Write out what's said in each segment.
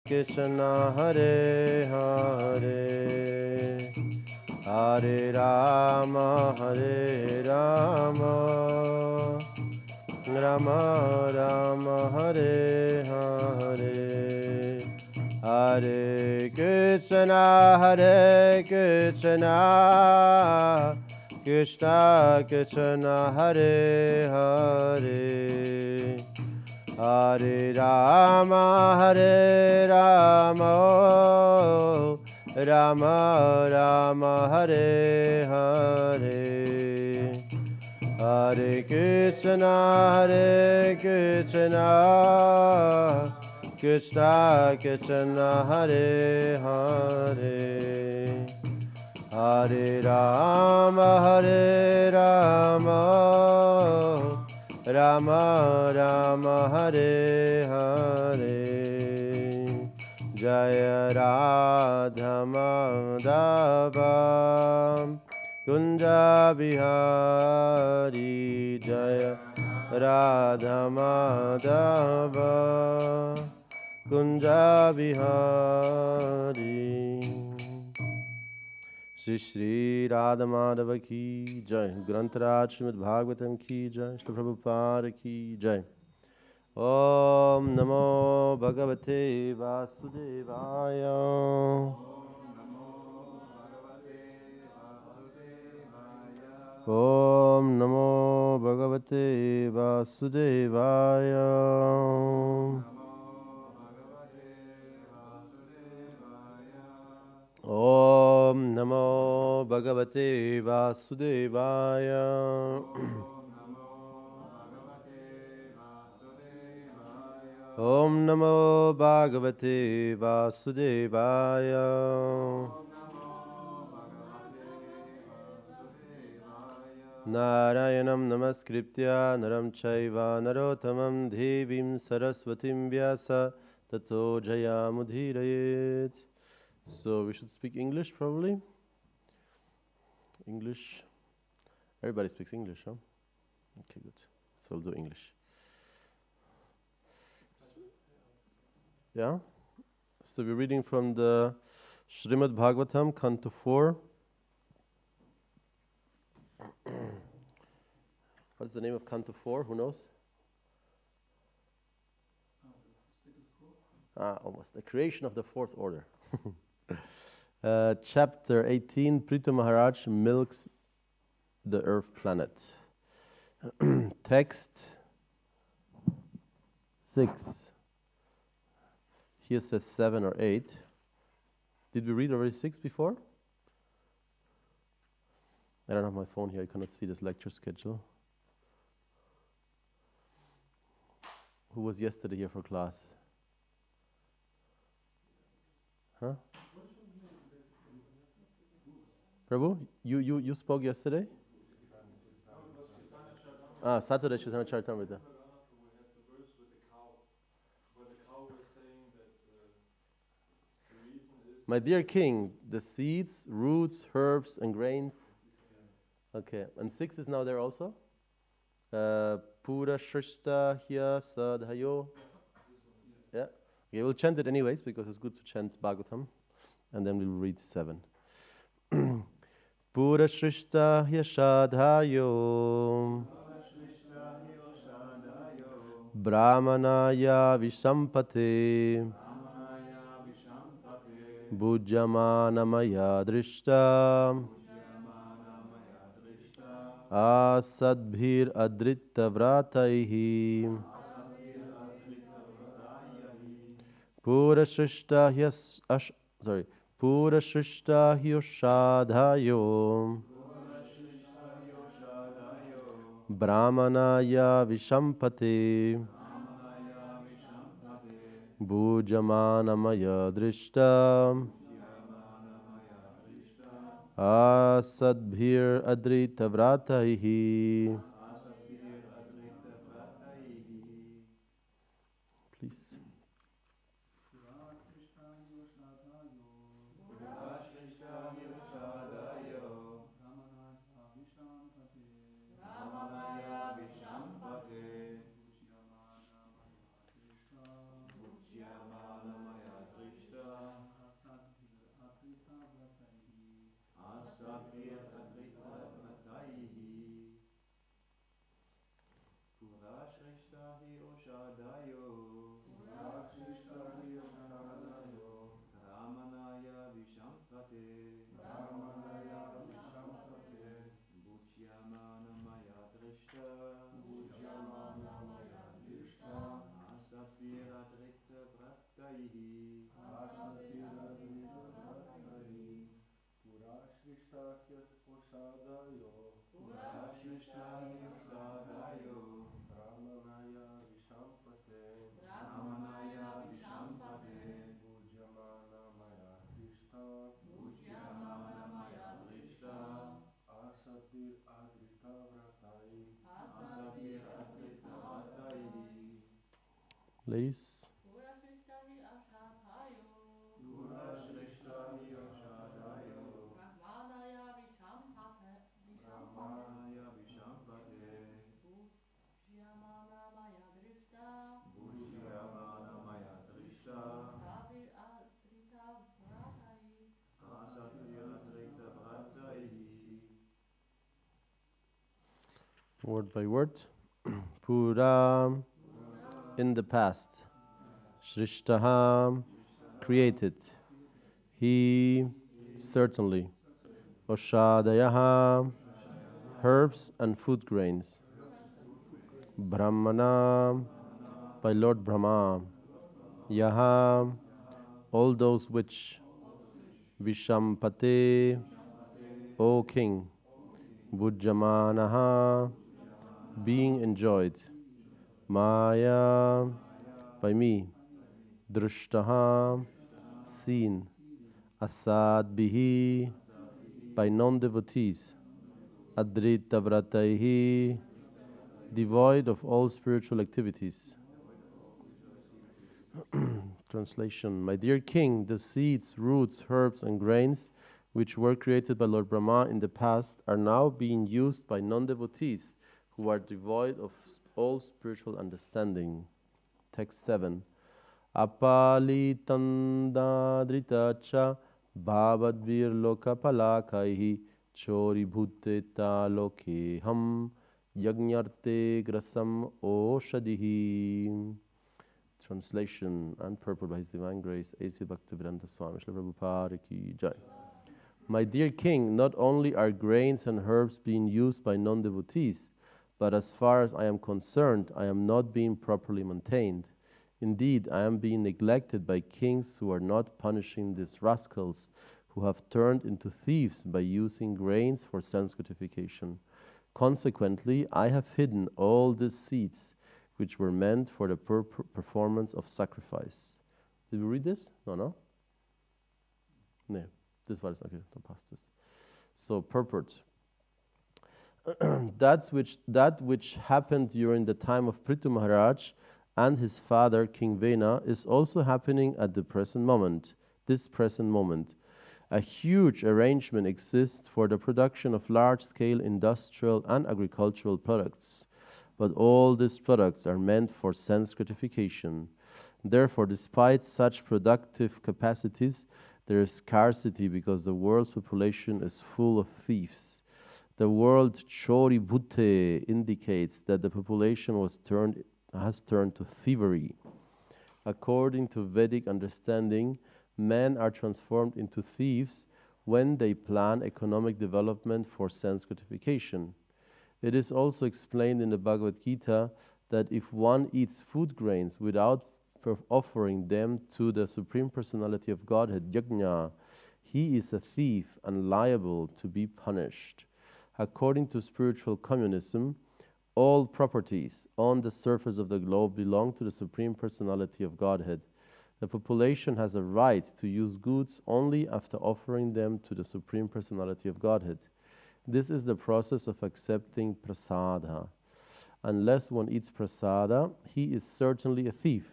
Krishna Hare Hare Hare Rama Hare Rama Rama Rama Hare Hare Hare Krishna Krishna Krishna Hare Hare Hare Rama Rama Rama Hare Hare Hare Krishna Krishna Krishna Hare Hare Hare Rama Rama Rama Hare Hare Jaya Radha Madhava Kunja Bihari Jaya Radha Madhava Kunja Bihari Shri Shri Radha Madhava ki Jai Grantaraj Śrīmad-Bhāgavatam ki Jai Shri Prabhupada ki Jai Om Namo Bhagavate Vasudevaya Om Namo Bhagavate Vasudevaya Om Namo Bhagavate Vasudevaya Om Namo Bhagavate Vasudevaya Narayanam Namaskritya Naram Chaiva Narottamam Devim Saraswatim Vyasa Tato Jayamudhirayet. So we should speak English probably. English. Everybody speaks English, huh? Okay, good. So we'll do English. Yeah? So we're reading from the Śrīmad-Bhāgavatam, Canto 4. What is the name of Canto 4? Who knows? Almost. The creation of the fourth order. Chapter 18, Prithu Maharaj milks the earth planet. Text 6. Here says 7 or 8. Did we read already 6 before? I don't have my phone here. I cannot see this lecture schedule. Who was yesterday here for class? Huh? Prabhu, you spoke yesterday? Saturday Chaitanya Charitamrita. My dear king, the seeds, roots, herbs, and grains. Okay, and 6 is now there also? Pura Shrishta Hya Sadhayo. Yeah. Okay, we'll chant it anyways because it's good to chant Bhagavatam. And then we'll read 7. Pura Shrishta Hya Sadhayo Brahmanaya Vishampate Bhujamana Drishta Asadbhir Adritta Vrataihi Pura Shrishta Pura Shrishta Hyoshadhayo Brahmanaya Vishampate Bhujamanamaya Drishta Asadbhir Adrita Vrataihi. Please. Ladies. Word by word. Pura, in the past. Shrishtaha, created. He, certainly. Oshadayaha, herbs and food grains. Brahmana, by Lord Brahma. Yaha, all those which. Vishampate, O king. Bhujamanaha, being enjoyed. Maya, by me. Drishtaha, seen. Asad bihi, by non-devotees. Adrita vrataihi, devoid of all spiritual activities. Translation. My dear king, the seeds, roots, herbs, and grains which were created by Lord Brahma in the past are now being used by non-devotees who are devoid of all spiritual understanding. Text 7. Apalitandadritacha bhavadvir lokapalakaihi chori bhuteta lokeham yajnarte grasam oshadihi. Translation and purport by His Divine Grace, A.C. Bhaktivedanta Swami Srila Prabhupada Ki Jai. My dear king, not only are grains and herbs being used by non-devotees, but as far as I am concerned, I am not being properly maintained. Indeed, I am being neglected by kings who are not punishing these rascals who have turned into thieves by using grains for sense gratification. Consequently, I have hidden all these seeds which were meant for the performance of sacrifice. Did we read this? No? No. This was okay. Don't pass this. So purport. that which happened during the time of Prithu Maharaj and his father King Vena is also happening at the present moment. This present moment, a huge arrangement exists for the production of large-scale industrial and agricultural products. But all these products are meant for sense gratification. Therefore, despite such productive capacities, there is scarcity because the world's population is full of thieves. The word chori bhutte indicates that the population has turned to thievery. According to Vedic understanding, men are transformed into thieves when they plan economic development for sense gratification. It is also explained in the Bhagavad Gita that if one eats food grains without offering them to the Supreme Personality of Godhead, Yajna, he is a thief and liable to be punished. According to spiritual communism, all properties on the surface of the globe belong to the Supreme Personality of Godhead. The population has a right to use goods only after offering them to the Supreme Personality of Godhead. This is the process of accepting prasada. Unless one eats prasada, he is certainly a thief.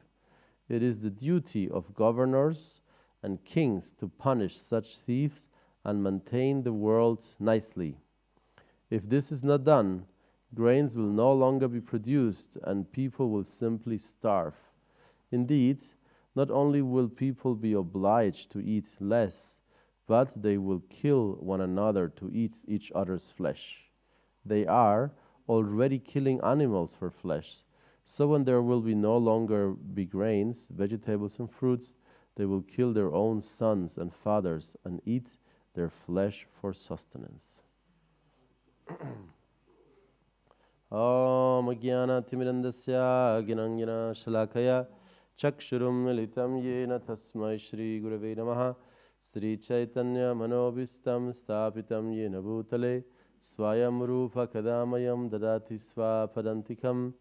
It is the duty of governors and kings to punish such thieves and maintain the world nicely. If this is not done, grains will no longer be produced and people will simply starve. Indeed, not only will people be obliged to eat less, but they will kill one another to eat each other's flesh. They are already killing animals for flesh. So when there will be no longer be grains, vegetables and fruits, they will kill their own sons and fathers and eat their flesh for sustenance. Om Jnana Timirandasya Gnanjana Shalakaya Chakshurum Militam Yena Tasmai Shri Gurave Namaha Sri Chaitanya Manobhistam Stapitam Yena Bhutale Swayam Rupa Kadamayam Dadati Swapadantikam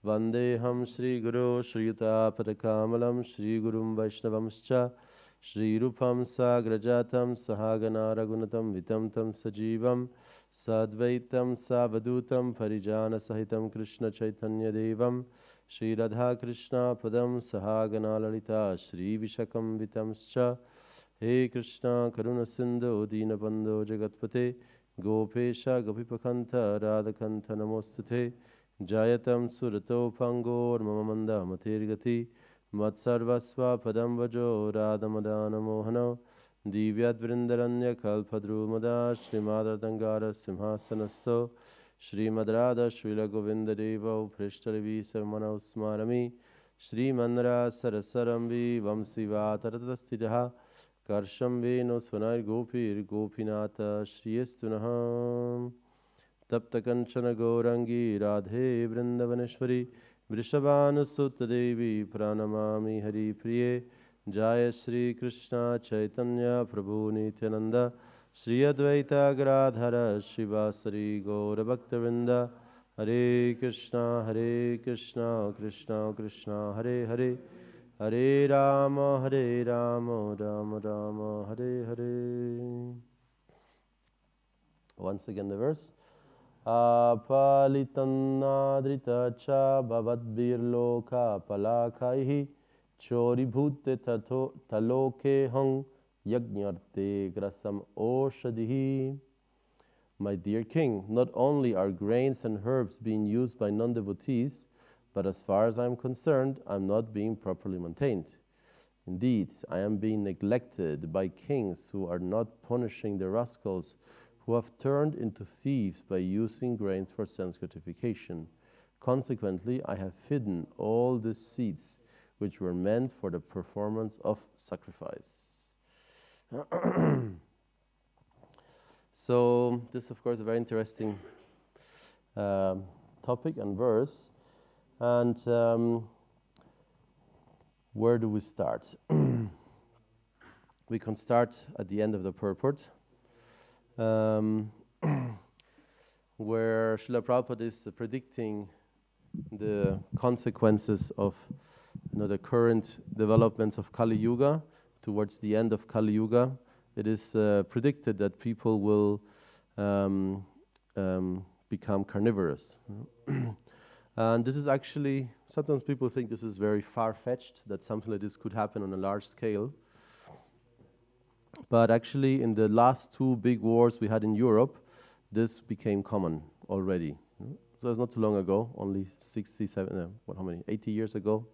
Vandeham Shri Guru Shri Yuta Padakamalam Shri Gurum Vaishnavamscha Shri Rupam Sagrajatam Sahagana Ragunatam Vitamtam Sajivam Sadvaitam Savadutam Parijana Sahitam Krishna Chaitanya Devam Shri Radha Krishna Padam Sahagana Lalita Shri Vishakam Vitamscha He Krishna Karuna Sindhu Dinabandho Jagatpate Gopesha Gopipakanta Radhakanta Namostute Jayatam Surato Pangor Mamamanda Matirgati Matsarvasva Padam Vajo Radhamadana Mohana Divyad Vrindaranya Kalpadrumada Srimad Dangara Simhasanasto Srimad Radha Srila Govinda Deva Prishthalevi Sarmana Smarami Srimandra Sarasaramvi Vamsiva Taratastitaha Karsham Veno Svanai Gopir Gopinata Shriyastunaham Tapta Kanchana Gaurangi Radhe Vrindavaneshwari Vrishabhana Sutta Devi Pranamami Hari Priye Jaya Shri Krishna Chaitanya Prabhu Nityananda Shri Advaita Gadadhara Shivasari Gaura Bhaktavinda Hare Krishna Krishna Krishna Hare Hare Hare Rama Rama Rama Hare Hare. Once again the verse. Apalitannadrita cha bhavadbirloka palakaihi chori bhute taloke hang yajnarte grasam oshadihi. My dear king, not only are grains and herbs being used by non-devotees, but as far as I am concerned, I am not being properly maintained. Indeed, I am being neglected by kings who are not punishing the rascals who have turned into thieves by using grains for sense gratification. Consequently, I have hidden all the seeds which were meant for the performance of sacrifice. So, this is of course a very interesting topic and verse. And where do we start? We can start at the end of the purport, where Srila Prabhupada is predicting the consequences of the current developments of Kali Yuga. Towards the end of Kali Yuga, it is predicted that people will become carnivorous. And this is actually, sometimes people think this is very far-fetched, that something like this could happen on a large scale. But actually, in the last two big wars we had in Europe, this became common already. So it's not too long ago, only 80 years ago.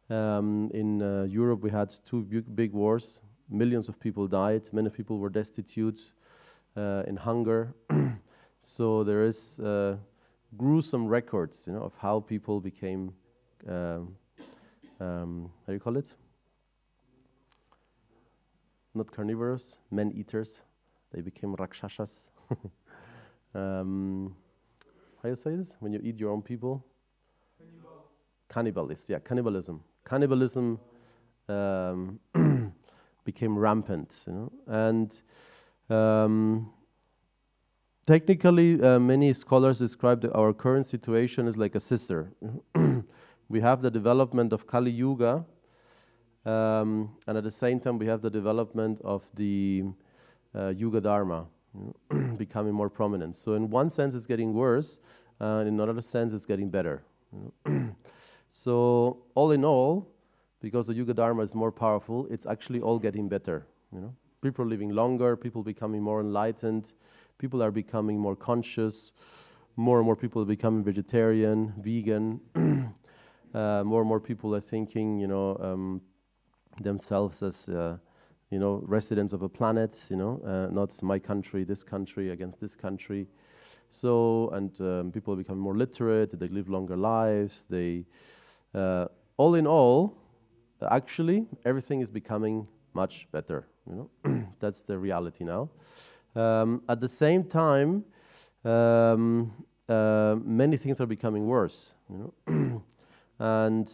In Europe we had two big wars. Millions of people died. Many people were destitute, in hunger. So there is gruesome records, of how people became, how do you call it? Not carnivorous, men-eaters. They became rakshasas. How you say this? When you eat your own people? Cannibals, yeah, cannibalism. Cannibalism became rampant, and technically, many scholars describe our current situation as like a scissor. We have the development of Kali Yuga, and at the same time we have the development of the Yuga Dharma becoming more prominent. So in one sense it's getting worse, and in another sense it's getting better. So all in all, because the Yuga Dharma is more powerful, it's actually all getting better. People are living longer, people becoming more enlightened, people are becoming more conscious, more and more people are becoming vegetarian, vegan. More and more people are thinking, themselves as residents of a planet, not my country, this country against this country. So, and people become more literate, they live longer lives, they, all in all, actually, everything is becoming much better, That's the reality now. At the same time, many things are becoming worse, and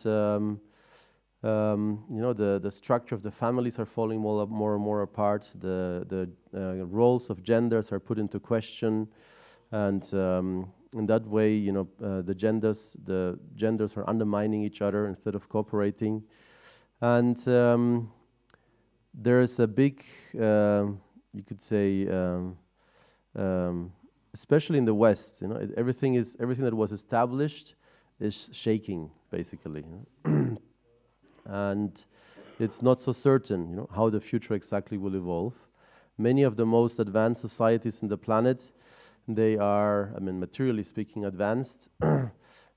the structure of the families are falling more and more apart. The roles of genders are put into question, and in that way, the genders are undermining each other instead of cooperating, and there is a big, you could say, especially in the West, everything that was established is shaking, basically, and it's not so certain, how the future exactly will evolve. Many of the most advanced societies in the planet, they are, materially speaking, advanced.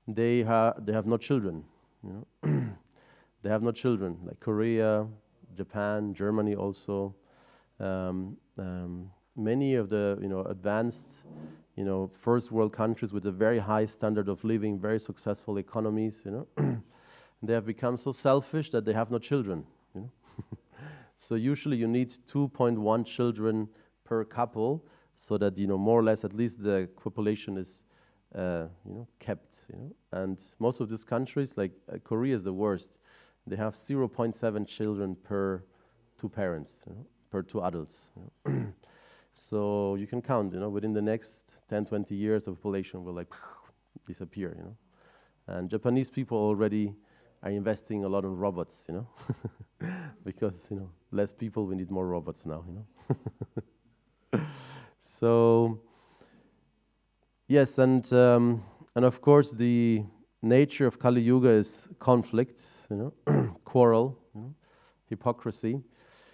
They have no children, They have no children, like Korea, Japan, Germany also. Many of the advanced first world countries with a very high standard of living, very successful economies, they have become so selfish that they have no children. So usually you need 2.1 children per couple, so that more or less at least the population is kept. And most of these countries, like Korea, is the worst. They have 0.7 children per 2 parents, per 2 adults. So you can count, within the next 10, 20 years, the population will disappear, And Japanese people already are investing a lot in robots, because, less people, we need more robots now, So, yes, and of course the nature of Kali Yuga is conflict, quarrel, hypocrisy.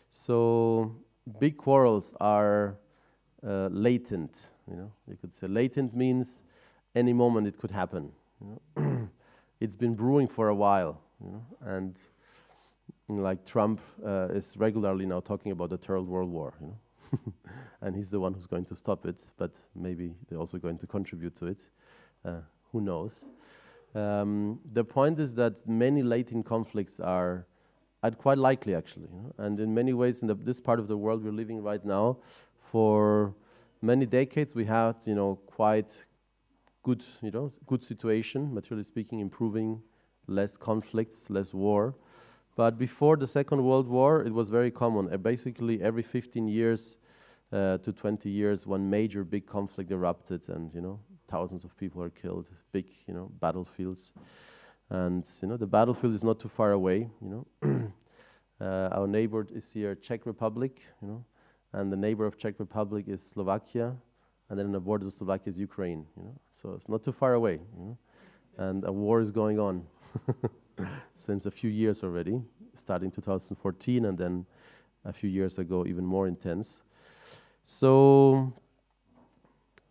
So big quarrels are latent, You could say latent means any moment it could happen. It's been brewing for a while, and like Trump is regularly now talking about the Third World War, and he's the one who's going to stop it, but maybe they're also going to contribute to it. Who knows? The point is that many latent conflicts are quite likely, actually, and in many ways, in this part of the world we're living right now, for many decades we had, quite good, good situation, materially speaking, improving, less conflicts, less war. But before the Second World War, it was very common. Basically, every 15 years to 20 years, one major big conflict erupted, and thousands of people are killed. Big, battlefields, and the battlefield is not too far away. Our neighbor is here, Czech Republic, and the neighbor of Czech Republic is Slovakia, and then on the border of Slovakia is Ukraine. So it's not too far away, and a war is going on since a few years already, starting 2014, and then a few years ago even more intense. So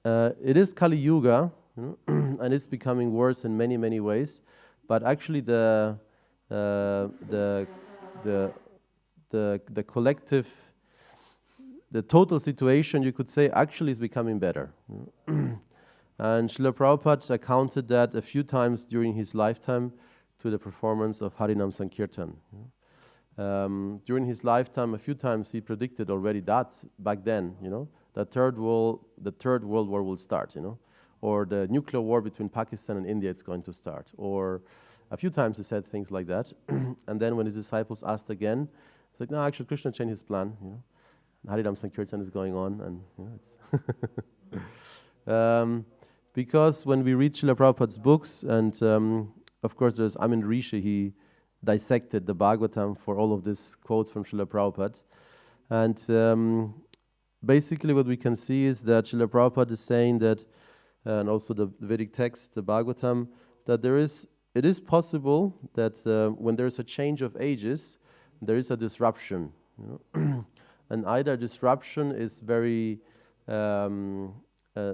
it is Kali Yuga, and it's becoming worse in many, many ways. But actually, the collective, the total situation, you could say, actually is becoming better. And Srila Prabhupada accounted that a few times during his lifetime to the performance of Harinam Sankirtan. During his lifetime, a few times he predicted already that back then, the third world war will start, or the nuclear war between Pakistan and India is going to start, or a few times he said things like that. And then when his disciples asked again, it's like, no, actually Krishna changed his plan, Harinam Sankirtan is going on, and it's because when we read Srila Prabhupada's books, and of course there's Amin Rishi, he dissected the Bhagavatam for all of these quotes from Srila Prabhupada. And basically what we can see is that Srila Prabhupada is saying that, and also the Vedic text, the Bhagavatam, that it is possible that when there is a change of ages, there is a disruption. And either disruption is very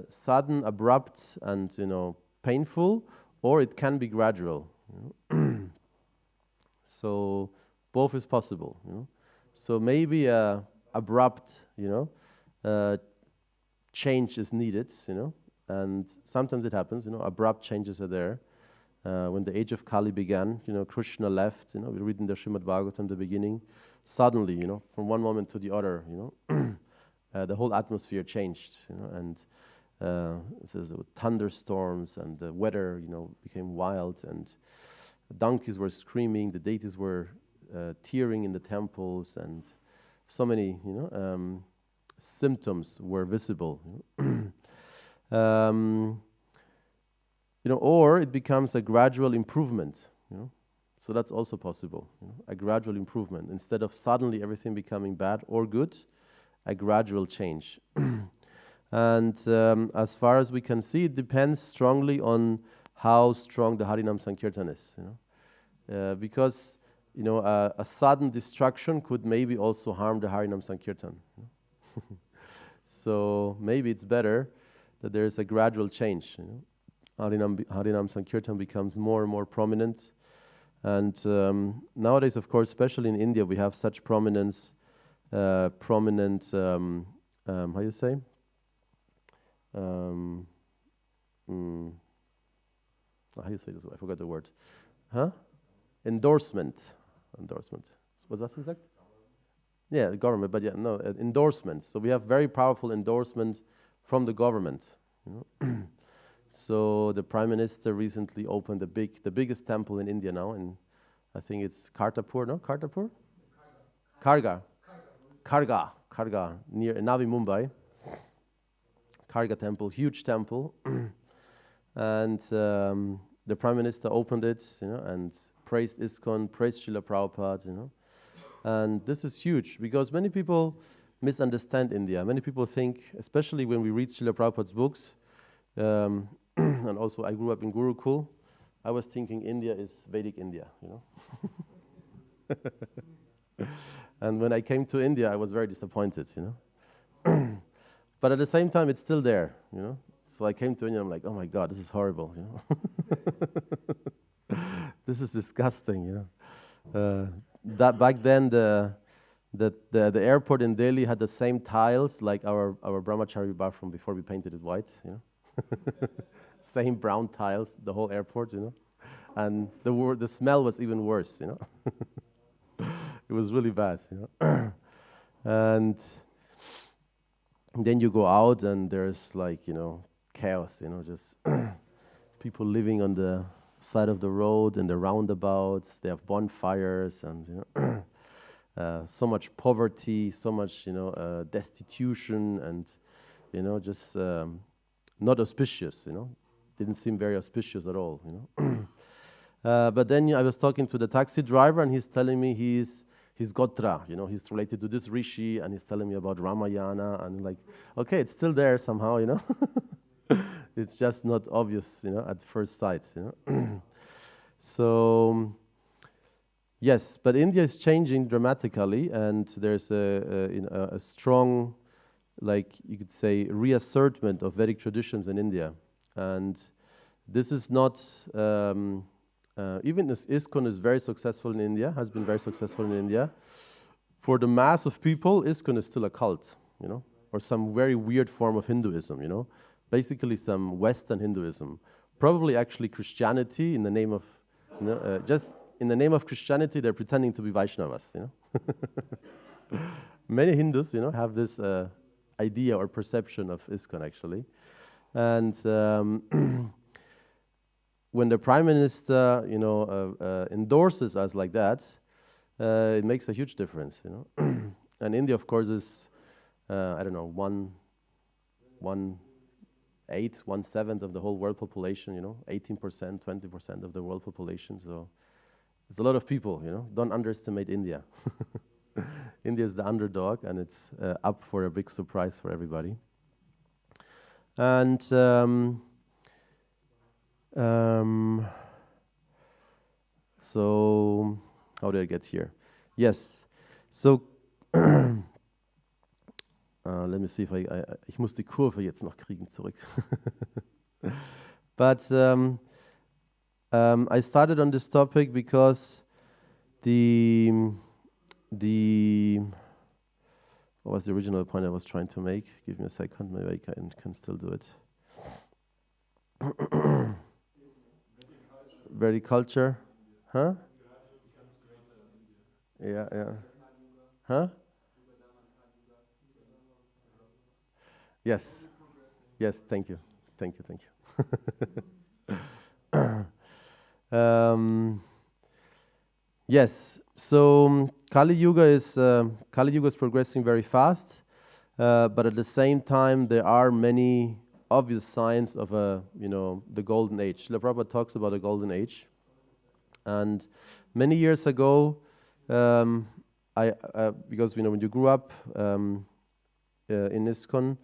sudden, abrupt, and painful, or it can be gradual. So both is possible. So maybe a abrupt, change is needed, and sometimes it happens, abrupt changes are there. When the age of Kali began, Krishna left, we read in the Śrīmad-Bhāgavatam, the beginning, suddenly, from one moment to the other, the whole atmosphere changed, and it says there were thunderstorms and the weather, became wild, and the donkeys were screaming, the deities were tearing in the temples, and so many, symptoms were visible. Or it becomes a gradual improvement, So that's also possible, a gradual improvement. Instead of suddenly everything becoming bad or good, a gradual change. And as far as we can see, it depends strongly on how strong the Harinam Sankirtan is, because a sudden destruction could maybe also harm the Harinam Sankirtan. So maybe it's better that there is a gradual change. Harinam Sankirtan becomes more and more prominent. And nowadays, of course, especially in India, we have such prominence, how you say? How you say this? I forgot the word. Huh? Endorsement. Was that exact? Yeah, the government, but endorsement. So we have very powerful endorsement from the government. So the Prime Minister recently opened the biggest temple in India now, and I think it's Kartarpur, no? Kartarpur? Karga, near Navi Mumbai. Karga temple, huge temple. And the Prime Minister opened it, and praised ISKCON, praised Srila Prabhupada, And this is huge because many people misunderstand India. Many people think, especially when we read Srila Prabhupada's books, and also I grew up in Gurukul, I was thinking India is Vedic India, And when I came to India, I was very disappointed, But at the same time, it's still there, So I came to India, I'm like, oh my God, this is horrible, This is disgusting, That back then, the airport in Delhi had the same tiles like our brahmachari bathroom before we painted it white, Same brown tiles, the whole airport, And the smell was even worse, It was really bad, And then you go out and there's like, chaos, just people living on the side of the road and the roundabouts. They have bonfires and, so much poverty, so much, destitution and, just not auspicious, Didn't seem very auspicious at all, But then I was talking to the taxi driver and he's telling me he's Gotra, he's related to this rishi, and he's telling me about Ramayana, and like, okay, it's still there somehow, It's just not obvious, at first sight, So, yes, but India is changing dramatically, and there's a strong, like you could say, reassertment of Vedic traditions in India, and this is not. Even as ISKCON is very successful in India, has been very successful in India, for the mass of people, ISKCON is still a cult, or some very weird form of Hinduism, basically some Western Hinduism. Probably actually Christianity in the name of, just in the name of Christianity, they're pretending to be Vaishnavas, Many Hindus, have this idea or perception of ISKCON actually. And when the Prime Minister, endorses us like that, it makes a huge difference, And India, of course, is, 1/7 of the whole world population, 18%, 20% of the world population. So it's a lot of people, Don't underestimate India. India is the underdog, and it's up for a big surprise for everybody. And so, how did I get here? Yes. So, let me see if ich muss die Kurve jetzt noch kriegen zurück. But I started on this topic because the what was the original point I was trying to make? Give me a second, maybe I can still do it. Very culture, huh? Yeah. Huh? Yes. Yes, thank you. Yes, so Kali Yuga is progressing very fast, but at the same time there are many obvious signs of the golden age. Srila Prabhupada talks about the golden age, and many years ago, because when you grew up in ISKCON,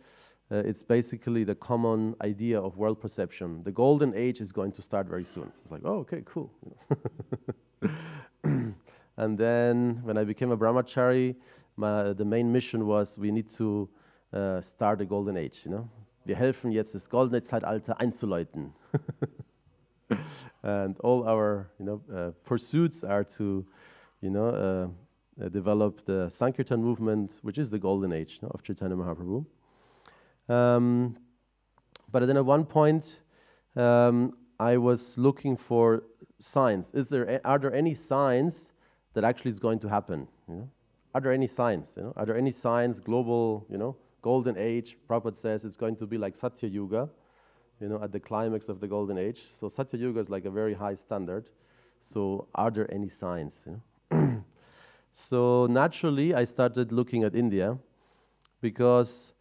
it's basically the common idea of world perception. The golden age is going to start very soon. It's like, oh, okay, cool. And then when I became a brahmachari, the main mission was we need to start the golden age. Wir helfen jetzt das goldene Zeitalter einzuläuten. And all our pursuits are to develop the Sankirtan movement, which is the golden age of Chaitanya Mahaprabhu. But then at one point, I was looking for signs. Are there any signs that actually is going to happen? Are there any signs? Are there any signs? Global, golden age. Prabhupada says it's going to be like Satya Yuga, at the climax of the golden age. So Satya Yuga is like a very high standard. So are there any signs? So naturally, I started looking at India, because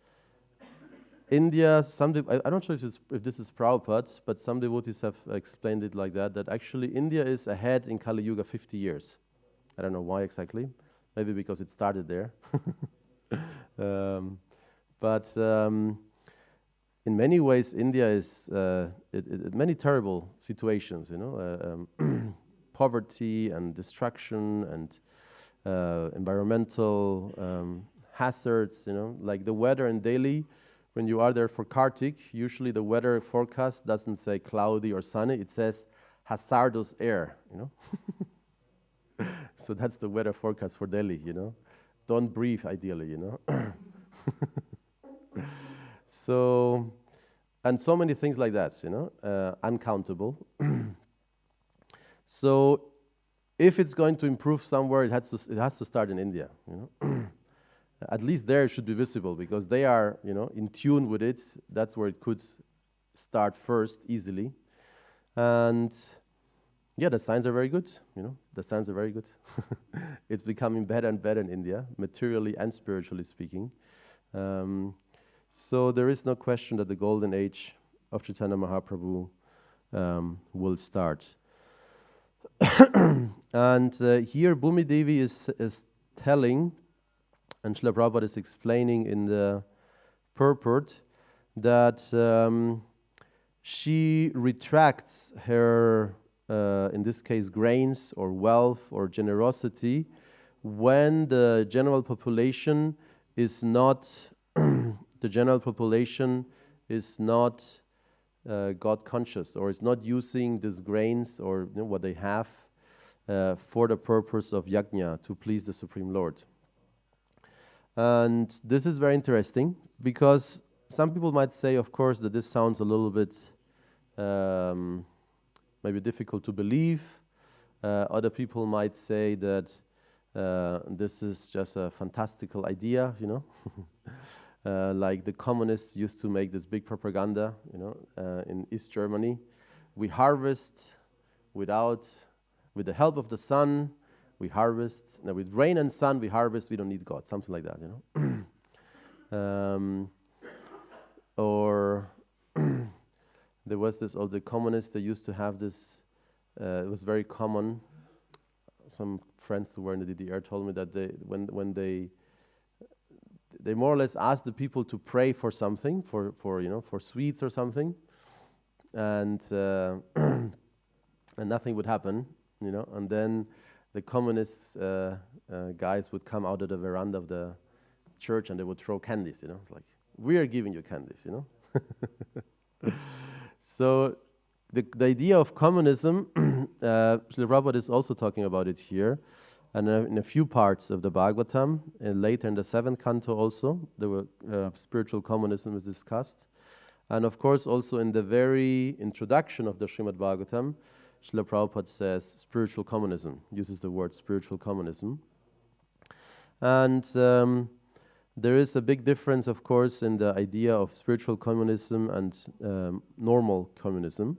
India, I'm not sure if this is Prabhupada, but some devotees have explained it like that actually India is ahead in Kali Yuga 50 years. I don't know why exactly. Maybe because it started there. But in many ways, India is many terrible situations, poverty and destruction and environmental hazards, like the weather in Delhi. When you are there for Kartik, usually the weather forecast doesn't say cloudy or sunny, it says hazardous air, So that's the weather forecast for Delhi, Don't breathe, ideally, So, and so many things like that, uncountable. So, if it's going to improve somewhere, it has to start in India, At least there it should be visible, because they are, in tune with it. That's where it could start first, easily. And yeah, the signs are very good, The signs are very good. It's becoming better and better in India, materially and spiritually speaking. So there is no question that the golden age of Chaitanya Mahaprabhu will start. And here Bhumi Devi is telling, and Srila Prabhupada is explaining in the purport, that she retracts her, in this case, grains or wealth or generosity when the general population is not God conscious, or is not using these grains or what they have for the purpose of yajna, to please the Supreme Lord. And this is very interesting, because some people might say, of course, that this sounds a little bit maybe difficult to believe. Other people might say that this is just a fantastical idea, like the communists used to make this big propaganda, in East Germany. We harvest with the help of the sun. We harvest, with rain and sun, we harvest, we don't need God, something like that, Or there was this older communist, they used to have this, it was very common. Some friends who were in the DDR told me that when they more or less asked the people to pray for something, for sweets or something, and and nothing would happen, and then the communist guys would come out of the veranda of the church and they would throw candies, It's like, we are giving you candies, So the idea of communism, Srila Prabhupada is also talking about it here. And in a few parts of the Bhagavatam, and later in the 7th canto also, there were spiritual communism is discussed. And of course also in the very introduction of the Śrīmad-Bhāgavatam, Srila Prabhupada says spiritual communism, uses the word spiritual communism. And there is a big difference, of course, in the idea of spiritual communism and normal communism.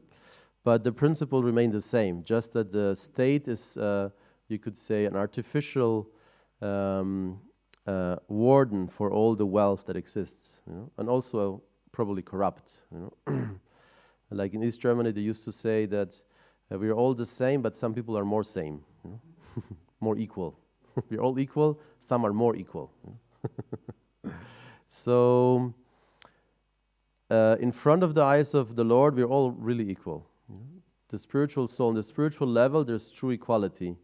But the principle remains the same, just that the state is, you could say, an artificial warden for all the wealth that exists, and also probably corrupt. Like in East Germany, they used to say that we are all the same, but some people are more same, more equal. We're all equal, some are more equal. So, in front of the eyes of the Lord, we're all really equal. The spiritual soul, on the spiritual level, there's true equality.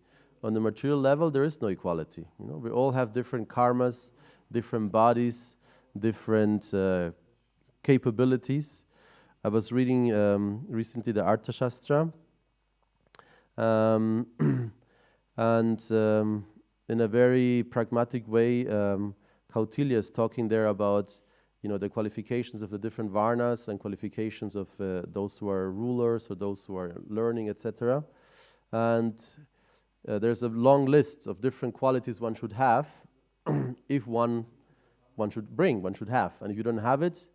On the material level, there is no equality. We all have different karmas, different bodies, different capabilities. I was reading recently the Arthashastra, and in a very pragmatic way, Kautilya is talking there about the qualifications of the different varnas and qualifications of those who are rulers or those who are learning, etc. And there's a long list of different qualities one should have if one should have. And if you don't have it,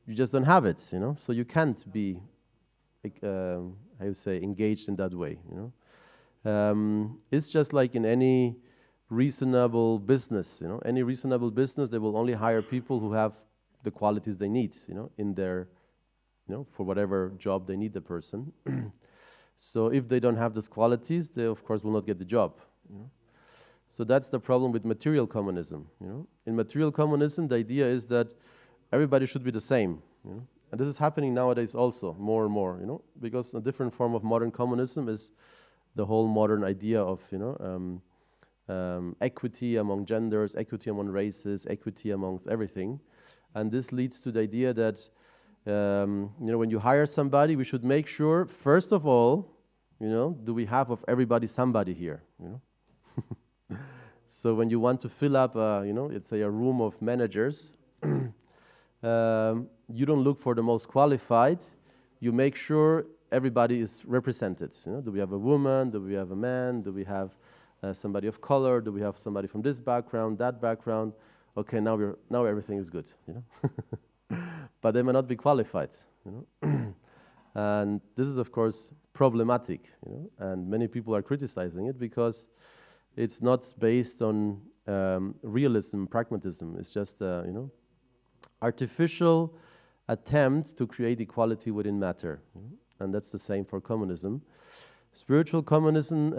you just don't have it, So you can't be, how you say, engaged in that way, It's just like in any reasonable business, Any reasonable business, they will only hire people who have the qualities they need, in their, for whatever job they need the person. So if they don't have those qualities, they of course will not get the job. So that's the problem with material communism. In material communism, the idea is that everybody should be the same. And this is happening nowadays also, more and more. Because a different form of modern communism is the whole modern idea of equity among genders, equity among races, equity amongst everything. And this leads to the idea that when you hire somebody, we should make sure, first of all, do we have of everybody somebody here? So when you want to fill up, let's say a room of managers, you don't look for the most qualified. You make sure everybody is represented. Do we have a woman? Do we have a man? Do we have somebody of color? Do we have somebody from this background, that background? Okay, now everything is good. But they may not be qualified. And this is of course problematic. And many people are criticizing it because it's not based on realism, pragmatism. It's just artificial attempt to create equality within matter. And that's the same for communism. Spiritual communism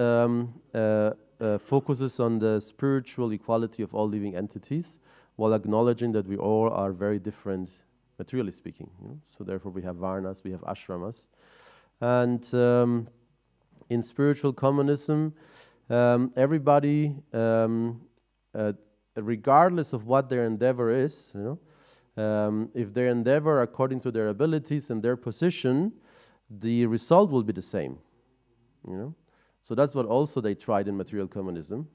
focuses on the spiritual equality of all living entities, while acknowledging that we all are very different, materially speaking. So therefore we have varnas, we have ashramas. And in spiritual communism, everybody, regardless of what their endeavor is, if their endeavor according to their abilities and their position, the result will be the same. So that's what also they tried in material communism.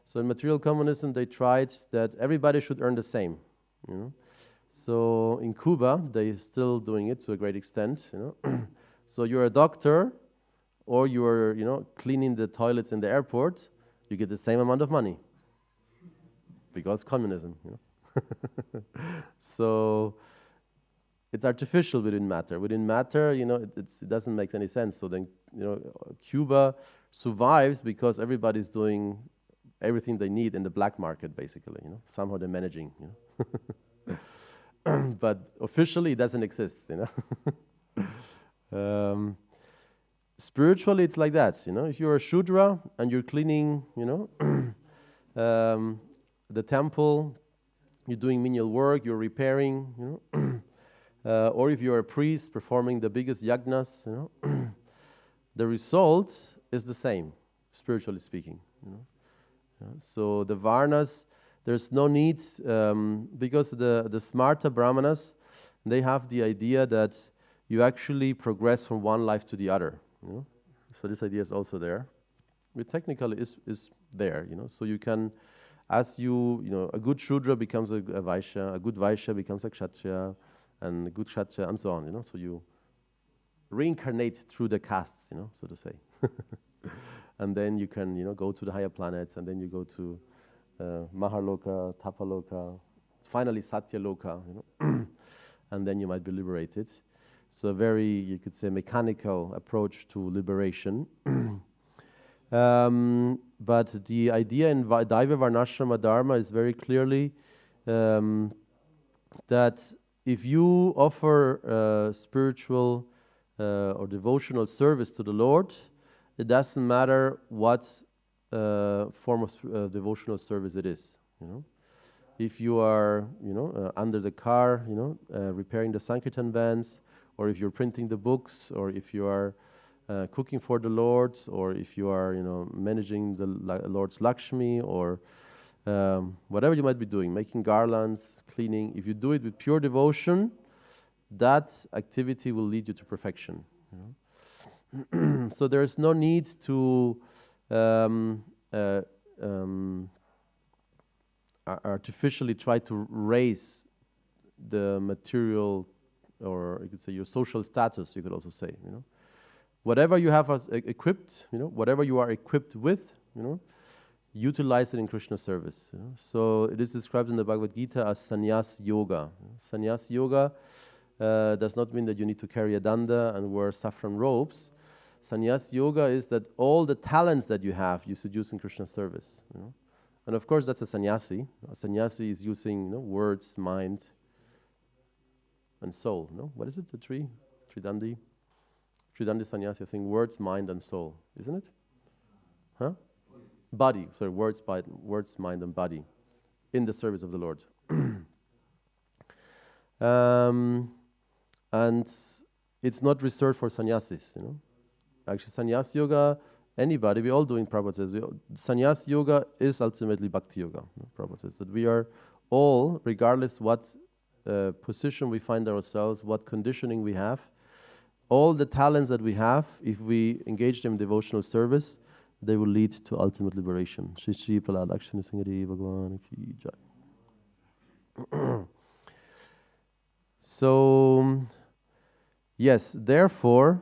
So in material communism, they tried that everybody should earn the same. So in Cuba, they're still doing it to a great extent. So you're a doctor, or you're cleaning the toilets in the airport, you get the same amount of money because communism. So it's artificial within matter. Within matter, it doesn't make any sense. So then, Cuba survives because everybody's doing everything they need in the black market, basically. Somehow they're managing. But officially, it doesn't exist. Spiritually, it's like that. If you're a Shudra and you're cleaning, the temple, you're doing menial work, you're repairing, or if you're a priest performing the biggest yajnas, the result is the same, spiritually speaking. So the varnas, there's no need, because the smarta brahmanas, they have the idea that you actually progress from one life to the other. So this idea is also there. it technically is there, you know. So you can, as you know, a good Shudra becomes a Vaishya, a good Vaishya becomes a Kshatriya, and a good Kshatriya, and so on, you know. So you reincarnate through the castes, you know, so to say. And then you can, you know, go to the higher planets, and then you go to Mahaloka, Tapaloka, finally Satyaloka, you know, and then you might be liberated. So a very, you could say, mechanical approach to liberation. But the idea in Daiva Varnashrama Dharma is very clearly that if you offer spiritual or devotional service to the Lord, it doesn't matter what form of devotional service it is, you know. If you are, you know, under the car, you know, repairing the Sankirtan vans, or if you're printing the books, or if you are cooking for the Lord, or if you are, you know, managing the Lord's Lakshmi, or whatever you might be doing, making garlands, cleaning, if you do it with pure devotion, that activity will lead you to perfection, you know. So there is no need to artificially try to raise the material, or you could say your social status, you could also say, you know. Whatever you have as equipped, you know, whatever you are equipped with, you know, utilize it in Krishna service, you know. So it is described in the Bhagavad Gita as sannyas yoga. Sannyas yoga does not mean that you need to carry a danda and wear saffron robes. Sannyas yoga is that all the talents that you have, you should use in Krishna service, you know. And of course, that's a sannyasi. A sannyasi is using, you know, words, mind, and soul. No, what is it? The Tridandi sannyasi. I think words, mind, and soul, isn't it? Huh? Body. Sorry, words, mind, and body, in the service of the Lord. And it's not reserved for sannyasis, you know. Actually, sannyas yoga, anybody, we all doing Prabhupada says, sannyas yoga is ultimately bhakti yoga. Prabhupada says that we are all, regardless what position we find ourselves, what conditioning we have, all the talents that we have, if we engage them in devotional service, they will lead to ultimate liberation. Shri Shri Prahlad Lakshmi Singari Bhagavan Ki Jai. So, yes, therefore,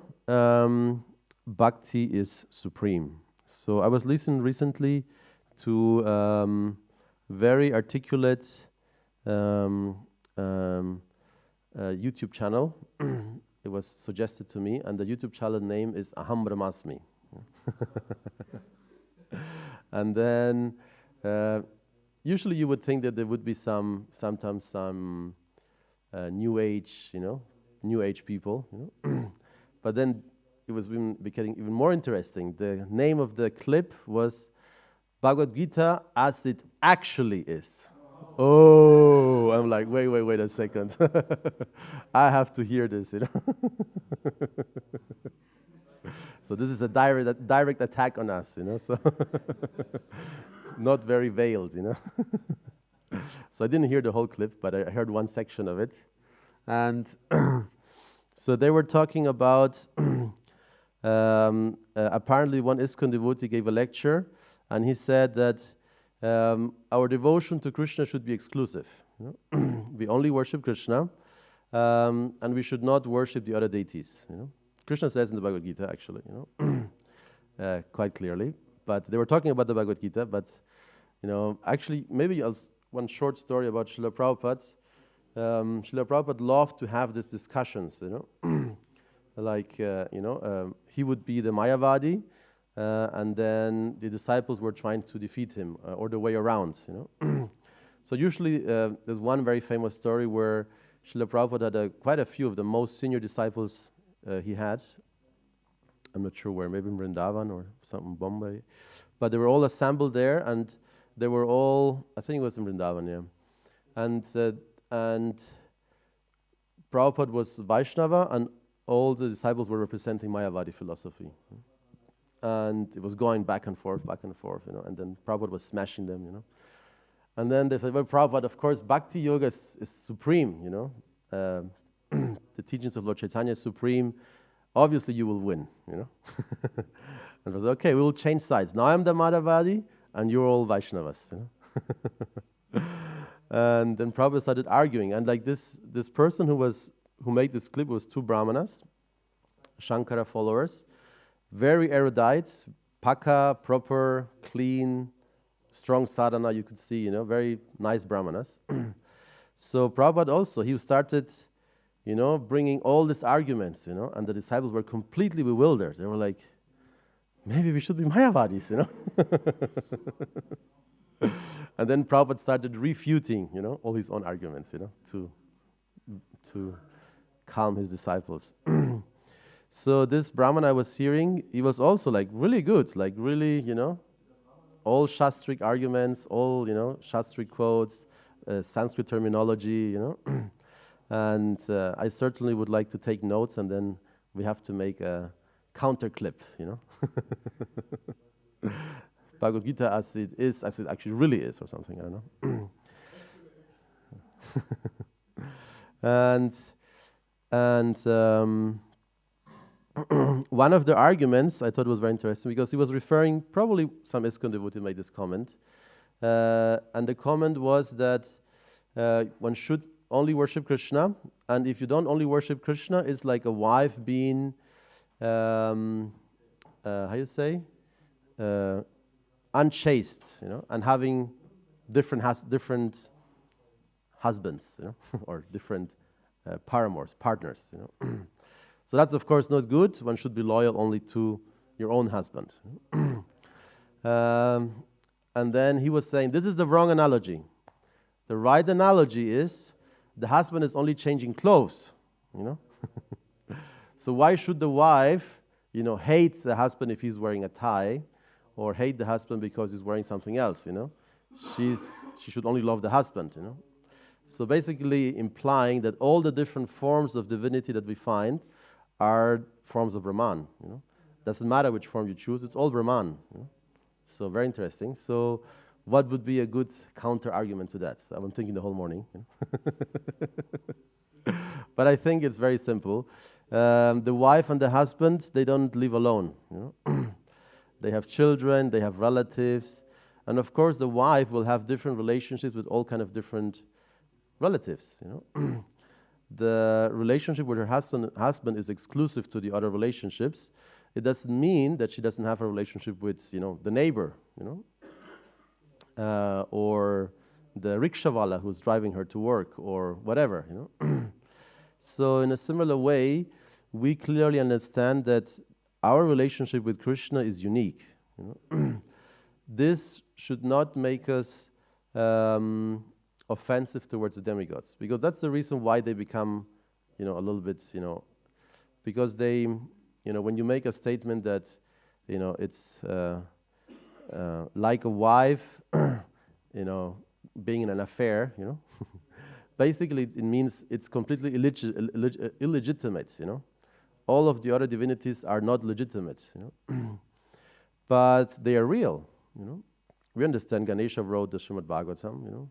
bhakti is supreme. So I was listening recently to very articulate YouTube channel. It was suggested to me, and the YouTube channel name is Aham Brahmasmi. And then usually you would think that there would be sometimes some new age, you know, new age people, you know. But then it was becoming even more interesting. The name of the clip was Bhagavad Gita as it actually is. Oh, I'm like, wait a second. I have to hear this, you know. So this is a direct attack on us, you know. So not very veiled, you know. So I didn't hear the whole clip, but I heard one section of it. And so they were talking about, apparently one ISKCON devotee gave a lecture, and he said that our devotion to Krishna should be exclusive. You know? We only worship Krishna, and we should not worship the other deities. You know? Krishna says in the Bhagavad Gita, actually, you know, quite clearly. But they were talking about the Bhagavad Gita, but, you know, actually, maybe one short story about Srila Prabhupada. Srila Prabhupada loved to have these discussions, you know, like, you know, he would be the Mayavadi, and then the disciples were trying to defeat him, or the way around, you know. So usually there's one very famous story where Srila Prabhupada had quite a few of the most senior disciples he had. I'm not sure where, maybe in Vrindavan or something, Bombay. But they were all assembled there, and they were all, I think it was in Vrindavan, yeah. And Prabhupada was Vaishnava, and all the disciples were representing Mayavadi philosophy. And it was going back and forth, you know, and then Prabhupada was smashing them, you know. And then they said, well, Prabhupada, of course, Bhakti Yoga is supreme, you know. The teachings of Lord Chaitanya is supreme. Obviously, you will win, you know. And it was okay, we will change sides. Now I'm the Madhavadi, and you're all Vaishnavas. And then Prabhupada started arguing, and like this person who made this clip was two Brahmanas, Shankara followers, very erudite, paka, proper, clean, strong sadhana, you could see, very nice Brahmanas. So Prabhupada also, he started, bringing all these arguments, and the disciples were completely bewildered. They were like, maybe we should be Mayavadis, And then Prabhupada started refuting, all his own arguments, to calm his disciples. So this Brahman I was hearing, he was also like really good, like really, all Shastric arguments, all, Shastric quotes, Sanskrit terminology, And I certainly would like to take notes, and then we have to make a counter clip, Bhagavad Gita as it is, as it actually really is, or something, I don't know. And one of the arguments I thought was very interesting, because he was referring, probably some ISKCON devotee made this comment, and the comment was that one should only worship Krishna, and if you don't only worship Krishna, it's like a wife being, unchaste, and having different husbands, or different paramours, partners, So that's of course not good. One should be loyal only to your own husband. And then he was saying, this is the wrong analogy. The right analogy is the husband is only changing clothes, So why should the wife, hate the husband if he's wearing a tie, or hate the husband because he's wearing something else, She should only love the husband, So basically implying that all the different forms of divinity that we find are forms of Brahman, Doesn't matter which form you choose, it's all Brahman, So very interesting. So what would be a good counter argument to that? I've been thinking the whole morning. But I think it's very simple. The wife and the husband, they don't live alone, They have children, they have relatives, and of course the wife will have different relationships with all kind of different relatives, The relationship with her husband is exclusive to the other relationships. It doesn't mean that she doesn't have a relationship with, the neighbor, or the rickshawala who's driving her to work, or whatever, So in a similar way, we clearly understand that our relationship with Krishna is unique. This should not make us offensive towards the demigods, because that's the reason why they become, a little bit, because they, when you make a statement that, it's like a wife, being in an affair, basically it means it's completely illegitimate, All of the other divinities are not legitimate, But they are real, We understand Ganesha wrote the Śrīmad-Bhāgavatam,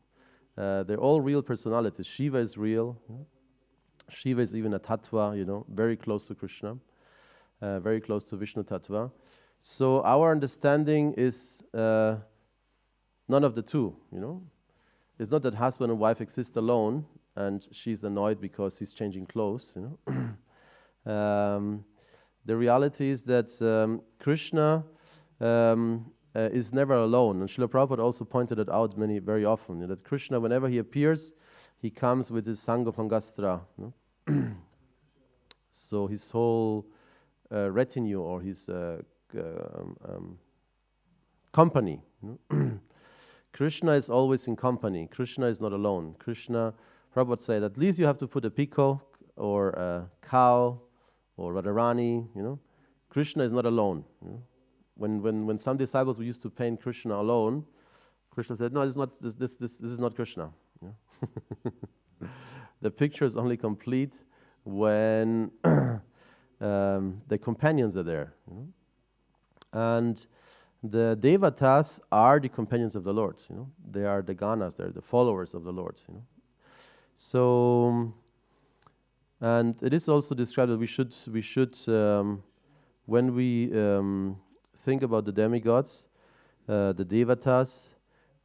They're all real personalities. Shiva is real. Shiva is even a tattva, very close to Krishna, very close to Vishnu tattva. So our understanding is none of the two, It's not that husband and wife exist alone and she's annoyed because he's changing clothes, The reality is that Krishna is never alone. And Srila Prabhupada also pointed it out very often, that Krishna, whenever he appears, he comes with his Sangha Pangastra. So his whole retinue, or his company. Krishna is always in company. Krishna is not alone. Krishna, Prabhupada said, at least you have to put a peacock or a cow or Radharani. Krishna is not alone. When some disciples used to paint Krishna alone, Krishna said, no, it's not, this is not Krishna. The picture is only complete when the companions are there. And the devatas are the companions of the Lord. They are the ganas, they're the followers of the Lord. So, and it is also described that we should when we think about the demigods, the devatas,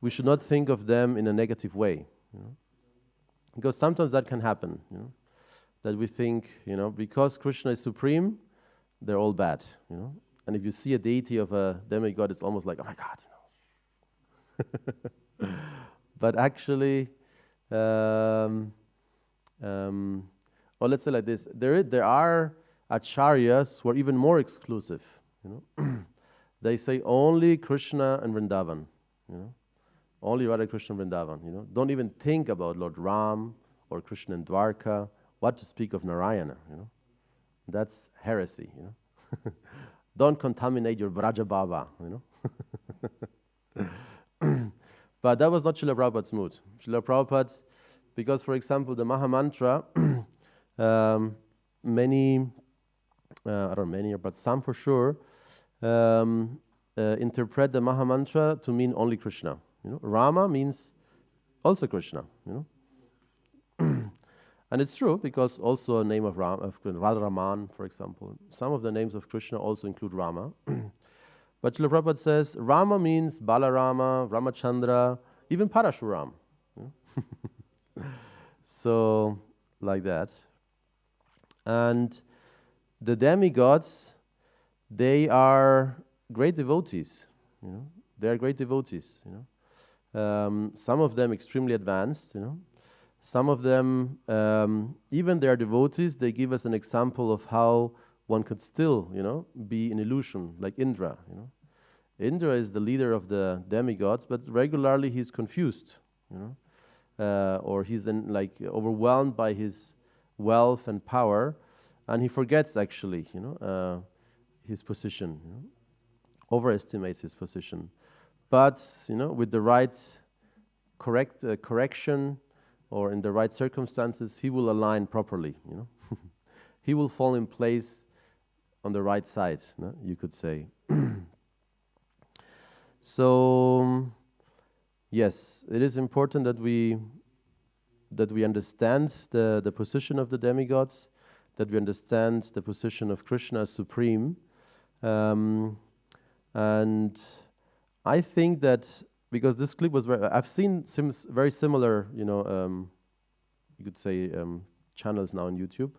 we should not think of them in a negative way, you know? Because sometimes that can happen, you know? That we think, you know, because Krishna is supreme, they're all bad, you know? And if you see a deity of a demigod, it's almost like, oh my God, you know. But actually, or let's say like this, there are acharyas who are even more exclusive, you know. They say only Krishna and Vrindavan, you know. Only Radha Krishna and Vrindavan, you know. Don't even think about Lord Ram or Krishna and Dwarka, what to speak of Narayana, you know. That's heresy, you know. Don't contaminate your Braja Baba, you know. But that was not Srila Prabhupada's mood. Srila Prabhupada, because for example, the Maha Mantra, many, I don't know many, but some for sure, interpret the Maha Mantra to mean only Krishna. You know, Rama means also Krishna, you know. And it's true, because also a name of Radha Raman, for example. Some of the names of Krishna also include Rama. But Srila Prabhupada says Rama means Balarama, Ramachandra, even Parashuram. You know? So, like that. And the demigods, they are great devotees. You know? They are great devotees. You know? Some of them extremely advanced, you know. Some of them, even they are devotees, they give us an example of how one could still, you know, be in illusion, like Indra, you know. Indra is the leader of the demigods, but regularly he's confused, you know, or he's overwhelmed by his wealth and power, and he forgets actually, you know, his position, you know, overestimates his position. But, you know, with the right correction, or in the right circumstances, he will align properly, you know. He will fall in place on the right side, no? You could say. So, yes, it is important that we understand the position of the demigods, that we understand the position of Krishna as supreme. And I think that because this clip was I've seen very similar, you know, you could say channels now on YouTube,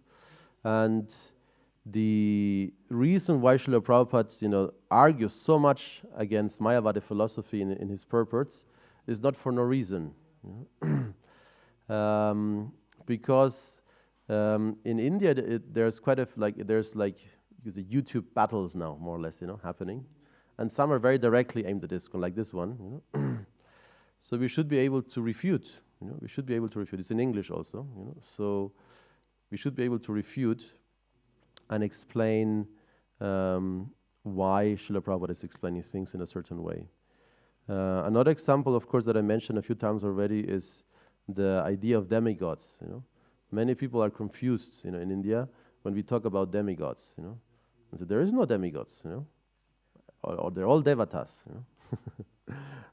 and the reason why Srila Prabhupada, you know, argues so much against Mayavadi philosophy in his purports is not for no reason, you know? Because in India there's quite there's YouTube battles now, more or less, you know, happening. And some are very directly aimed at this, like this one, you know. So we should be able to refute, you know. We should be able to refute. It's in English also, you know. So we should be able to refute and explain why Srila Prabhupada is explaining things in a certain way. Another example, of course, that I mentioned a few times already is the idea of demigods, you know. Many people are confused, you know, in India when we talk about demigods, you know. And so there is no demigods, you know. Or they're all devatas, you know.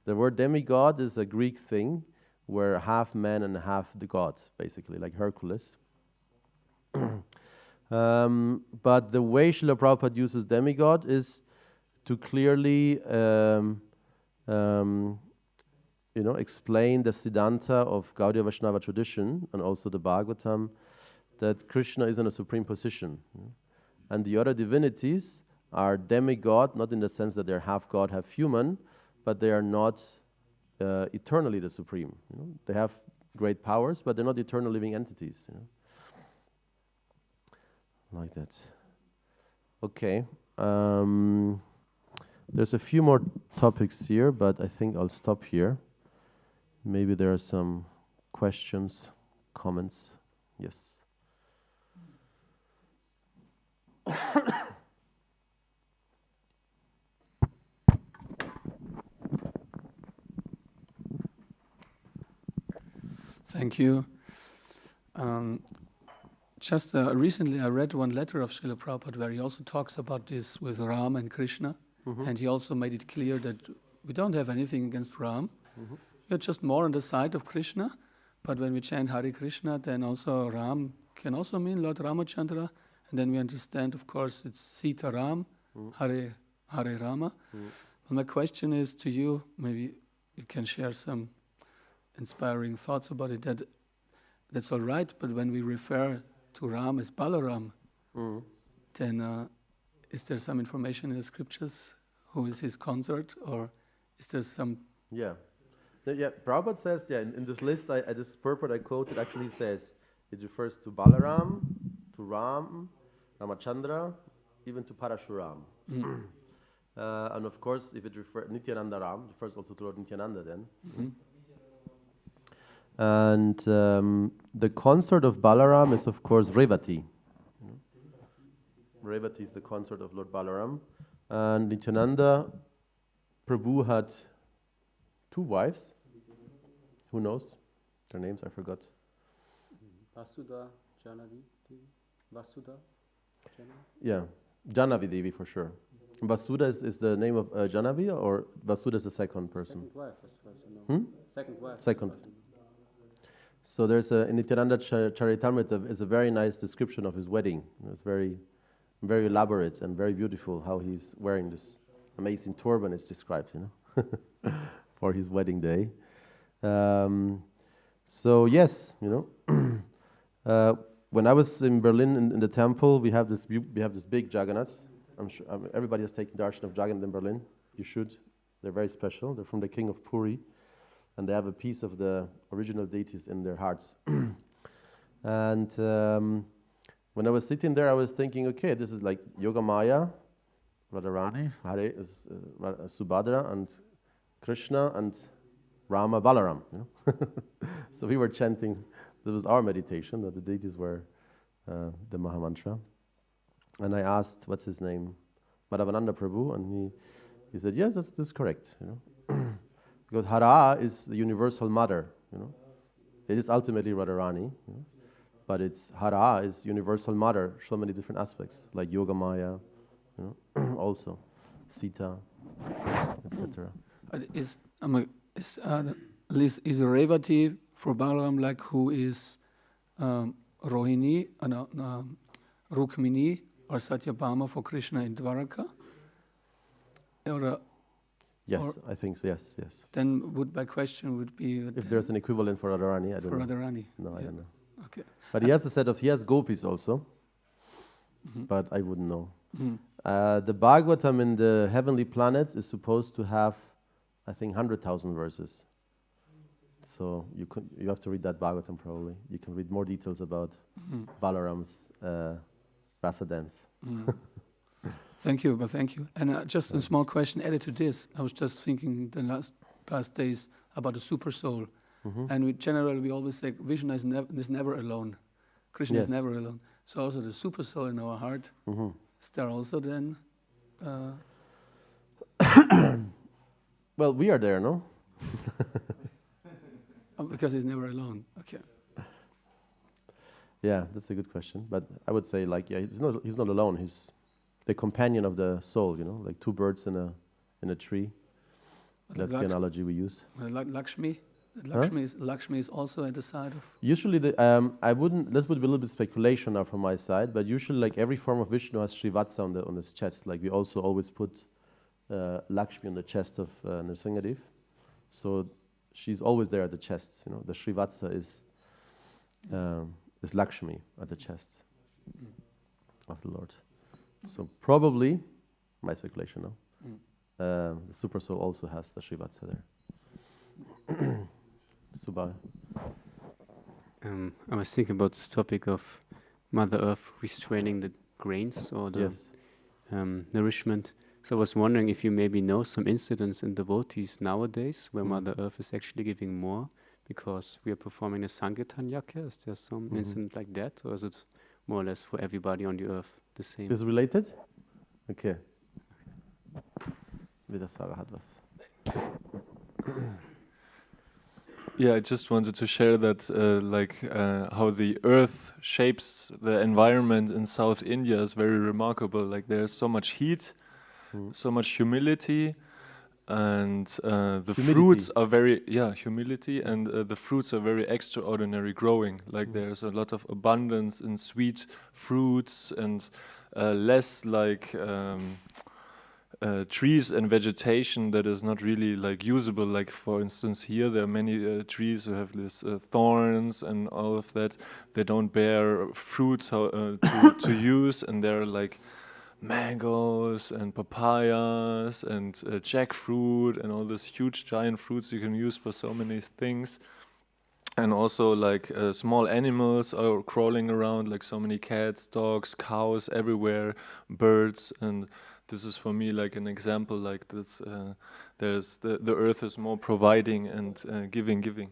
The word demigod is a Greek thing where half man and half the god, basically, like Hercules. But the way Srila Prabhupada uses demigod is to clearly you know, explain the Siddhanta of Gaudiya Vaishnava tradition and also the Bhagavatam, that Krishna is in a supreme position. You know? And the other divinities are demigod, not in the sense that they're half god, half human, but they are not eternally the supreme. You know? They have great powers, but they're not eternal living entities. You know? Like that. Okay. There's a few more topics here, but I think I'll stop here. Maybe there are some questions, comments. Yes. Thank you. Just recently I read one letter of Srila Prabhupada where he also talks about this with Ram and Krishna. And he also made it clear that we don't have anything against Ram. We're just more on the side of Krishna. But when we chant Hare Krishna, then also Ram can also mean Lord Ramachandra. And then we understand, of course, it's Sita Ram, Hare Hare Rama. But my question is to you, maybe you can share some inspiring thoughts about it, that's all right, but when we refer to Ram as Balaram, then is there some information in the scriptures? Who is his consort, or is there some... Yeah. Prabhupada says, in this list, this purport I quoted actually says, it refers to Balaram, to Ram, Ramachandra, even to Parashuram. And of course, if it refers Nityananda Ram, it refers also to Lord Nityananda then. And the consort of Balaram is of course Revati. Revati is the consort of Lord Balaram. And Nityananda, Prabhu had 2 wives. Who knows? Their names I forgot. Vasudha, Janavi, Vasudha, Janavi? Yeah, Janavi Devi for sure. Vasudha is the name of Janavi, or Vasudha is the second person? Second wife, as far as I know. Second wife. Second. So there's in Nityananda Charitamrita is a very nice description of his wedding. It's very, very elaborate and very beautiful how he's wearing this amazing turban is described, for his wedding day. So yes, when I was in Berlin in the temple, we have this big Jagannaths. I'm sure everybody has taken darshan of Jagannath in Berlin. You should. They're very special. They're from the king of Puri, and they have a piece of the original deities in their hearts. And when I was sitting there, I was thinking, okay, this is like Yogamaya, Radharani, Hare is Subhadra, and Krishna, and Rama, Balaram. So we were chanting. This was our meditation, that the deities were the Mahamantra. And I asked, what's his name? Madhavananda Prabhu, and he said, yes, that's correct. Because Hara is the universal mother. It is ultimately Radharani, but it's Hara is universal mother, so many different aspects, like Yogamaya, also Sita, etc. Is Revati for Balaram like who is Rohini, Rukmini, or Satyabhama for Krishna in Dwaraka? Yes, I think so. Yes. Then my question would be if there's an equivalent for Radharani, I don't know. Radharani. No, I don't know. Okay. But he has gopis also, but I wouldn't know. The Bhagavatam in the heavenly planets is supposed to have, I think, 100,000 verses. So you have to read that Bhagavatam probably. You can read more details about Balaram's rasa dance. Thank you. And just a small question added to this. I was just thinking the past days about the super soul. And we always say Vishnu is never alone. Krishna is never alone. So also the super soul in our heart, is there also then? Well, we are there, no? Because he's never alone. Okay. Yeah, that's a good question. But I would say, he's not alone. He's the companion of the soul, like 2 birds in a tree. That's the analogy we use. Lakshmi is also at the side of... Usually, this would be a little bit speculation now from my side, but usually like every form of Vishnu has Srivatsa on his chest. Like we also always put Lakshmi on the chest of Nrsingadev. So she's always there at the chest. The Srivatsa is Lakshmi at the chest of the Lord. So probably, my speculation now, the Super Soul also has the Srivatsa there. Subal. I was thinking about this topic of Mother Earth restraining the grains or the nourishment. So I was wondering if you maybe know some incidents in devotees nowadays where Mother Earth is actually giving more because we are performing a Sankirtan Yajna. Is there some incident like that, or is it more or less for everybody on the earth the same? Is it related? Okay. Vidasara hat was. Yeah, I just wanted to share that how the earth shapes the environment in South India is very remarkable. Like there's so much heat, so much humidity, and the fruits are very humidity, and the fruits are very extraordinary growing. Like there's a lot of abundance in sweet fruits and less trees and vegetation that is not really like usable. Like for instance, here there are many trees who have this thorns and all of that. They don't bear fruits to use, and they're like mangoes and papayas and jackfruit and all these huge giant fruits you can use for so many things. And also like small animals are crawling around, like so many cats, dogs, cows everywhere, birds. And this is for me like an example like this. There's the earth is more providing and giving.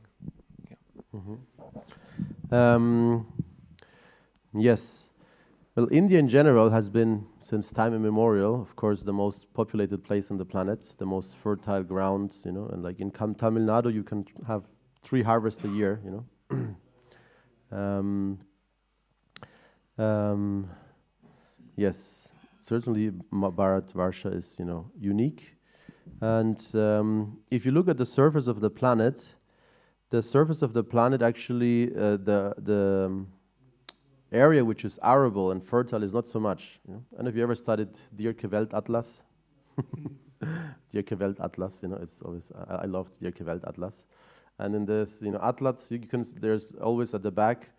Yeah. Yes. Well, India in general has been, since time immemorial, of course, the most populated place on the planet, the most fertile ground, and like in Tamil Nadu, you can have 3 harvests a year, Yes, certainly Bharatvarsha is, unique. And if you look at the surface of the planet actually, the area which is arable and fertile is not so much. And have you ever studied Dirke Weltatlas? Dirke Weltatlas, it's always, I love Dirke Weltatlas. And in this, atlas, there's always at the back,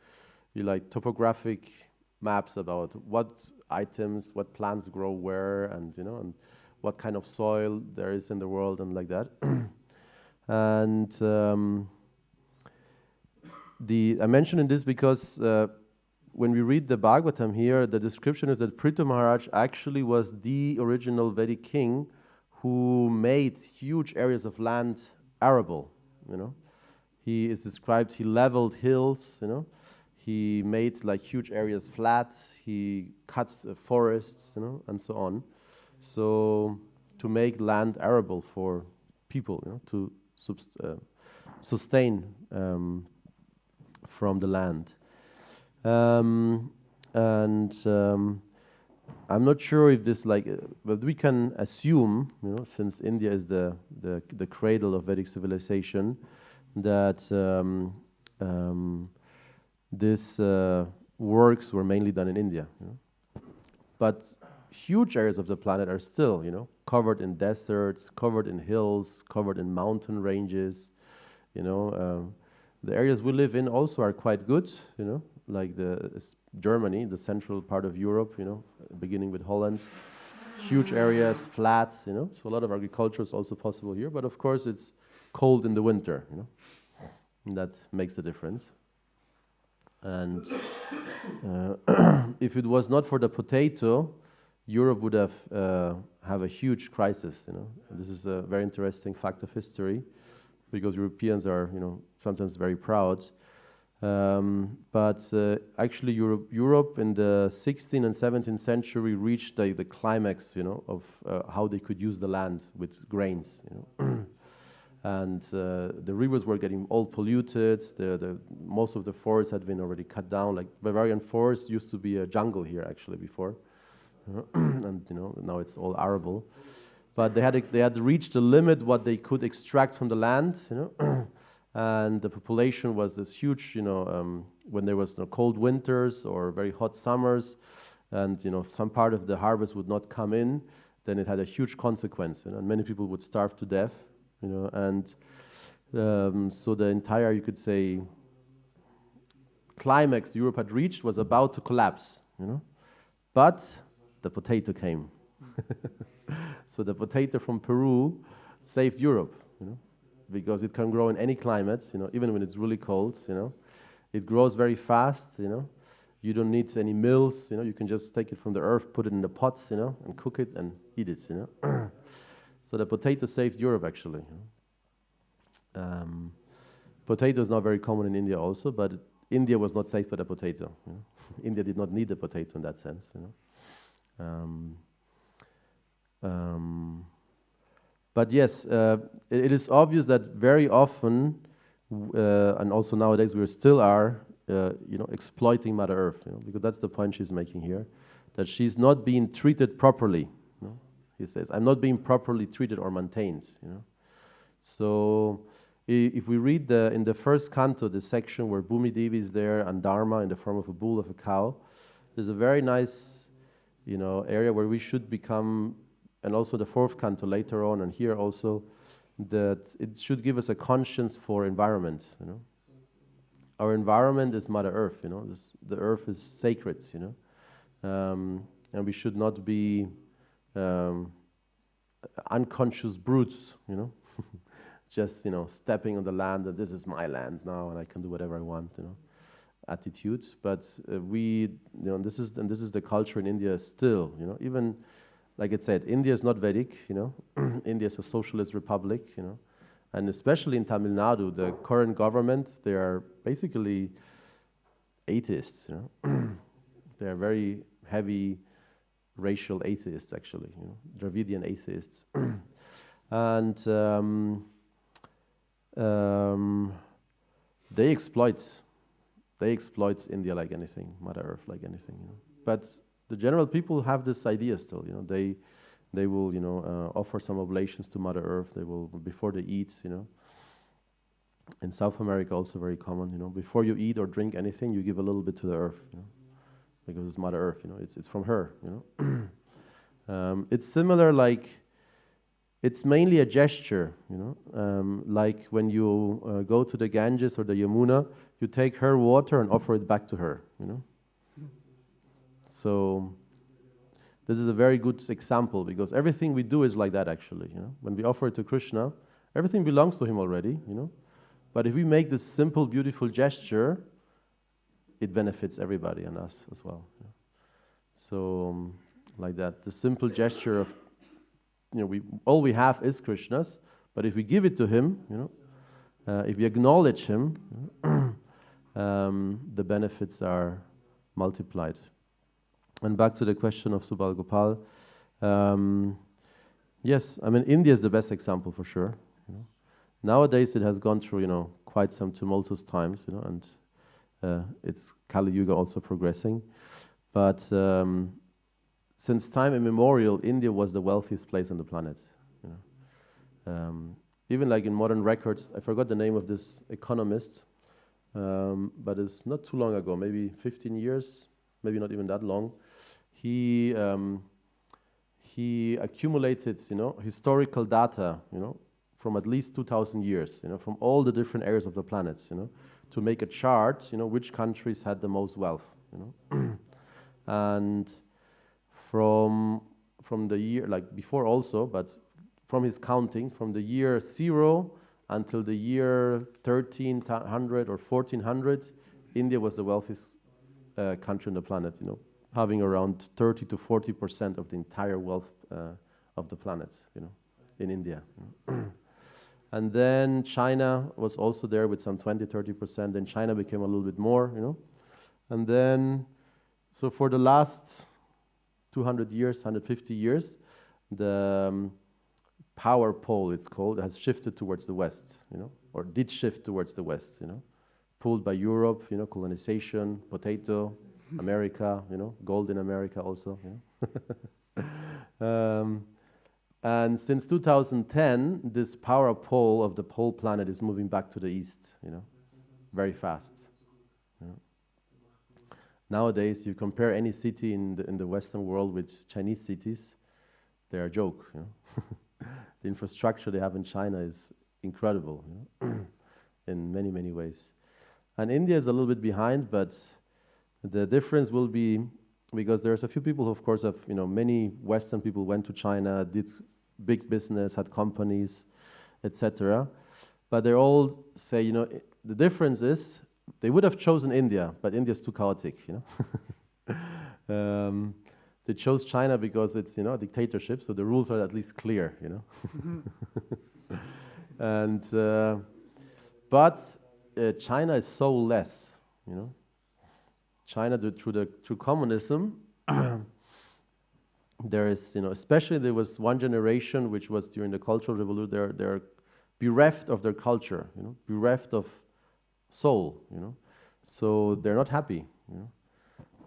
like topographic maps about what items, what plants grow where, and and what kind of soil there is in the world, and like that. And I mention this because when we read the Bhagavatam here, the description is that Prithu Maharaj actually was the original Vedic king who made huge areas of land arable. He is described, he leveled hills, he made like huge areas flat, he cut forests, and so on. So to make land arable for people, to sustain from the land. I'm not sure if this but we can assume, since India is the cradle of Vedic civilization, that these works were mainly done in India. But huge areas of the planet are still, covered in deserts, covered in hills, covered in mountain ranges. The areas we live in also are quite good, like Germany, the central part of Europe, beginning with Holland. Huge areas, flat, so a lot of agriculture is also possible here. But of course, it's cold in the winter, and that makes a difference. And if it was not for the potato, Europe would have a huge crisis. This is a very interesting fact of history, because Europeans are, sometimes very proud. But actually, Europe in the 16th and 17th century reached the climax, of how they could use the land with grains. And the rivers were getting all polluted. Most of the forests had been already cut down. Like Bavarian forest used to be a jungle here actually before, and now it's all arable. But they had reached the limit what they could extract from the land, and the population was this huge, when there was cold winters or very hot summers, and some part of the harvest would not come in, then it had a huge consequence, and many people would starve to death, and so the entire, you could say, climax Europe had reached was about to collapse, but the potato came. So the potato from Peru saved Europe, because it can grow in any climate, even when it's really cold, It grows very fast, You don't need any mills, you can just take it from the earth, put it in the pot, and cook it and eat it, So the potato saved Europe, actually. Potato is not very common in India also, but India was not saved by the potato. India did not need the potato in that sense, But yes, it is obvious that very often, and also nowadays we still are, exploiting Mother Earth, because that's the point she's making here, that she's not being treated properly. He says, I'm not being properly treated or maintained. So if we read in the first canto, the section where Bhumi Devi is there and Dharma in the form of a bull, of a cow, there's a very nice, area where we should become and also the fourth canto later on, and here also, that it should give us a conscience for environment, you know. Our environment is Mother Earth, you know. The earth is sacred, you know. And we should not be unconscious brutes, you know. Just, you know, stepping on the land, that this is my land now and I can do whatever I want, you know, attitude. But you know, this is the culture in India still, you know. Even, like I said, India is not Vedic, you know. India is a socialist republic, you know. And especially in Tamil Nadu, the current government, they are basically atheists, you know. They are very heavy racial atheists, actually, you know, Dravidian atheists. And they exploit India like anything, Mother Earth like anything, you know. But the general people have this idea still, you know. They will, you know, offer some oblations to Mother Earth. They will, before they eat, you know. In South America, also very common, you know. Before you eat or drink anything, you give a little bit to the earth, you know, because it's Mother Earth, you know. It's from her, you know. It's similar, like, it's mainly a gesture, you know. Like when you go to the Ganges or the Yamuna, you take her water and offer it back to her, you know. So this is a very good example, because everything we do is like that, actually, you know. When we offer it to Krishna, everything belongs to him already, you know. But if we make this simple, beautiful gesture, it benefits everybody and us as well. You know? So, like that, the simple gesture of, you know, all we have is Krishna's, but if we give it to him, you know, if we acknowledge him, the benefits are multiplied. And back to the question of Subal Gopal, yes, I mean, India is the best example for sure. You know. Nowadays it has gone through, you know, quite some tumultuous times, you know, and it's Kali Yuga also progressing. But since time immemorial, India was the wealthiest place on the planet. You know. Even like in modern records, I forgot the name of this economist, but it's not too long ago, maybe 15 years, maybe not even that long. He accumulated, you know, historical data, you know, from at least 2,000 years, you know, from all the different areas of the planet, you know, to make a chart, you know, which countries had the most wealth, you know. And from the year, like before also, but from his counting, from the year 0 until the year 1300 or 1400, India was the wealthiest country on the planet, you know, having around 30 to 40% of the entire wealth of the planet, you know, in India. And then China was also there with some 20-30%. Then China became a little bit more, you know. And then, so for the last 200 years, 150 years, the power pole, it's called, has shifted towards the West, you know, or did shift towards the West, you know, pulled by Europe, you know, colonization, potato, America, you know, gold in America also, you know. And since 2010, this power pole of the whole planet is moving back to the east, you know, very fast. You know. Nowadays, you compare any city in the Western world with Chinese cities, they're a joke, you know. The infrastructure they have in China is incredible, you know, in many, many ways. And India is a little bit behind, but the difference will be, because there's a few people who, of course, have, you know, many Western people went to China, did big business, had companies, etc. But they all say, you know, the difference is they would have chosen India, but India is too chaotic, you know. They chose China because it's, you know, a dictatorship, so the rules are at least clear, you know. And but China is so less, you know. China, through communism, there is, you know, especially there was one generation which was during the Cultural Revolution, they're bereft of their culture, you know, bereft of soul, you know. So they're not happy, you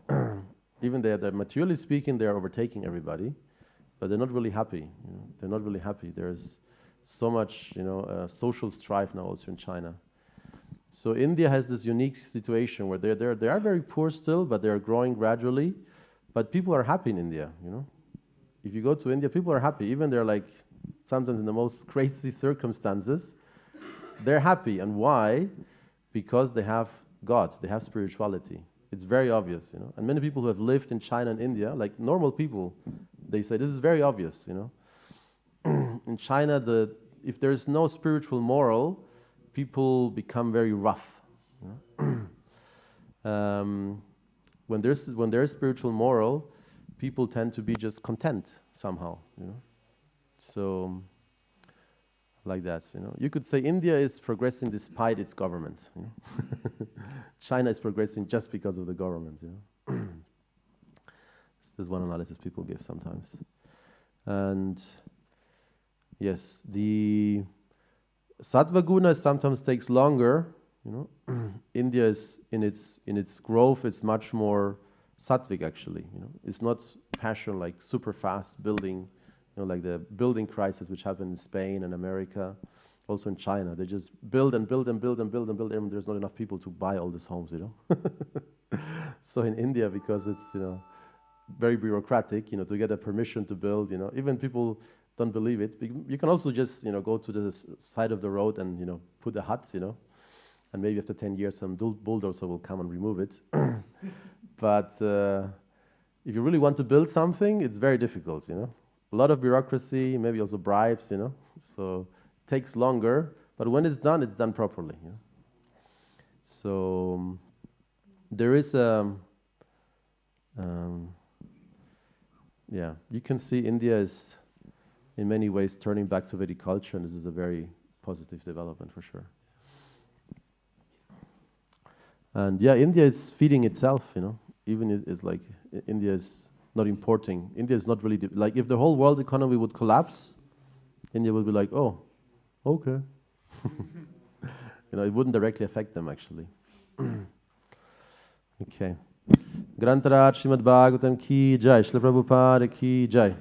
know. Even they're materially speaking, they are overtaking everybody, but they're not really happy, you know. They're not really happy. There's so much, you know, social strife now also in China. So India has this unique situation where they are very poor still, but they are growing gradually. But people are happy in India, you know. if you go to India, people are happy. Even they're like, sometimes in the most crazy circumstances, they're happy. And why? Because they have God, they have spirituality. It's very obvious, you know. And many people who have lived in China and India, like normal people, they say this is very obvious, you know. In China, if there's no spiritual moral, people become very rough. You know? When there's spiritual moral, people tend to be just content somehow, you know. So, like that, you know. You could say India is progressing despite its government. You know? China is progressing just because of the government, you know. This is one analysis people give sometimes. And yes, the sattva guna sometimes takes longer, you know. India is in its growth, it's much more sattvic actually, you know. It's not passion like super fast building, you know, like the building crisis which happened in Spain and America, also in China. They just build and build and build and build and build, and there's not enough people to buy all these homes, you know. So in India, because it's, you know, very bureaucratic, you know, to get a permission to build, you know, even people don't believe it. You can also just, you know, go to the side of the road and, you know, put a hut, you know, and maybe after 10 years some bulldozer will come and remove it. But if you really want to build something, it's very difficult, you know. A lot of bureaucracy, maybe also bribes, you know. So it takes longer, but when it's done properly. You know? So there is yeah, you can see India is in many ways turning back to Vedic culture, and this is a very positive development for sure. And yeah, India is feeding itself, you know. Even it's like India is not importing. India is not really like if the whole world economy would collapse, India would be like, oh, okay. You know, it wouldn't directly affect them actually. Okay. Grantaraj Śrīmad-Bhāgavatam ki jai, Śrīla Prabhupada ki jai.